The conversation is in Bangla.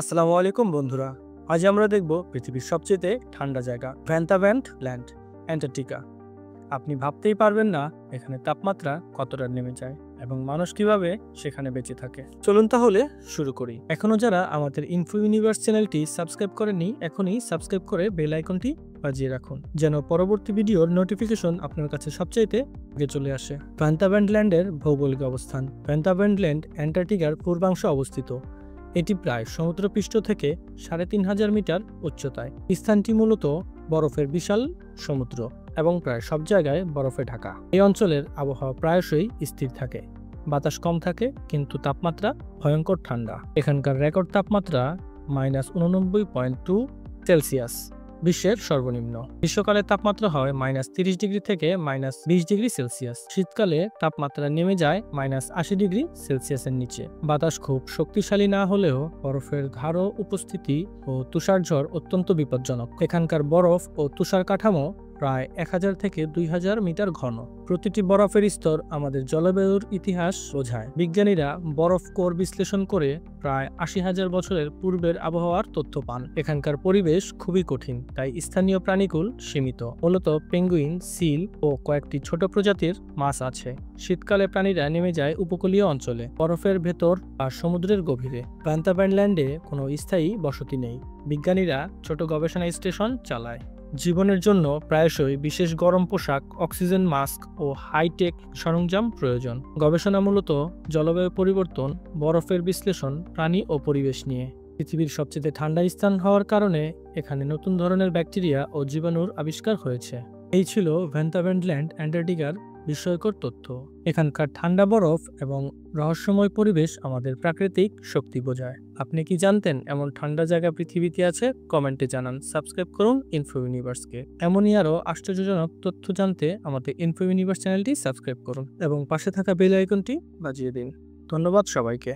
আসসালামু আলাইকুম বন্ধুরা। আজ আমরা দেখব পৃথিবীর সবচেয়ে ঠান্ডা জায়গা ভ্যান্টাভ্যান্ট ল্যান্ড, অ্যান্টার্কটিকা। আপনি ভাবতেই পারবেন না এখানে তাপমাত্রা কতটা নেমে যায় এবং মানুষ কিভাবে সেখানে বেঁচে থাকে। চলুন তাহলে শুরু করি। এখনো যারা আমাদের ইনফো ইউনিভার্স চ্যানেলটি সাবস্ক্রাইব করেননি, এখনই সাবস্ক্রাইব করে বেল আইকনটি বাজিয়ে রাখুন, যেন পরবর্তী ভিডিওর নোটিফিকেশন আপনার কাছে সবচাইতে আগে চলে আসে। ভ্যান্টাভ্যান্ট ল্যান্ডের ভৌগোলিক অবস্থান। ভ্যান্টাভ্যান্ট ল্যান্ড অ্যান্টার্কটিকার পূর্বাংশে অবস্থিত। এটি প্রায় সমুদ্রপৃষ্ঠ থেকে ৩৫০০ মিটার উচ্চতায়। স্থানটি মূলত বরফের বিশাল সমুদ্র এবং প্রায় সব জায়গায় বরফে ঢাকা। এই অঞ্চলের আবহাওয়া প্রায়শই স্থির থাকে, বাতাস কম থাকে, কিন্তু তাপমাত্রা ভয়ঙ্কর ঠান্ডা। এখানকার রেকর্ড তাপমাত্রা -89.2 সেলসিয়াস, বিশ্বের সর্বনিম্ন। গ্রীষ্মকালে তাপমাত্রা হয় -30 ডিগ্রি থেকে -20 ডিগ্রি সেলসিয়াস। শীতকালে তাপমাত্রা নেমে যায় -80 ডিগ্রি সেলসিয়াসের নিচে। বাতাস খুব শক্তিশালী না হলেও বরফের গাঢ় উপস্থিতি ও তুষারঝড় অত্যন্ত বিপজ্জনক। এখানকার বরফ ও তুষার কাঠামো প্রায় 1000 থেকে 2000 মিটার ঘন। প্রতিটি বরফের স্তর আমাদের জলবায়ুর ইতিহাস বোঝায়। বিজ্ঞানীরা বরফ কোর বিশ্লেষণ করে প্রায় 80,000 বছরের পূর্বের আবহাওয়ার তথ্য পান। এখানকার পরিবেশ খুবই কঠিন, তাই স্থানীয় প্রাণীকুল সীমিত। মূলত পেঙ্গুইন, সিল ও কয়েকটি ছোট প্রজাতির মাছ আছে। শীতকালে প্রাণীরা নেমে যায় উপকূলীয় অঞ্চলে, বরফের ভেতর আর সমুদ্রের গভীরে। ভ্যান্টাভ্যান্ট ল্যান্ডে কোনো স্থায়ী বসতি নেই। বিজ্ঞানীরা ছোট গবেষণা স্টেশন চালায়। জীবনের জন্য প্রায়শই বিশেষ গরম পোশাক, অক্সিজেন মাস্ক ও হাইটেক সরঞ্জাম প্রয়োজন। গবেষণা মূলত জলবায়ু পরিবর্তন, বরফের বিশ্লেষণ, প্রাণী ও পরিবেশ নিয়ে। পৃথিবীর সবচেয়ে ঠান্ডা স্থান হওয়ার কারণে এখানে নতুন ধরনের ব্যাকটেরিয়া ও জীবাণুর আবিষ্কার হয়েছে। এই ছিল ভ্যান্টাভ্যান্ট ল্যান্ড অ্যান্টার্কটিকার বিস্ময়কর তথ্য। এখানকার ঠান্ডা বরফ এবং রহস্যময় পরিবেশ আমাদের প্রাকৃতিক শক্তি বোঝায়। আপনি কি জানতেন এমন ঠান্ডা জায়গা পৃথিবীতে আছে? কমেন্টে জানান। সাবস্ক্রাইব করুন ইনফো ইউনিভার্সকে। এমনই আরও আশ্চর্যজনক তথ্য জানতে আমাদের ইনফো ইউনিভার্স চ্যানেলটি সাবস্ক্রাইব করুন এবং পাশে থাকা বেল আইকনটি বাজিয়ে দিন। ধন্যবাদ সবাইকে।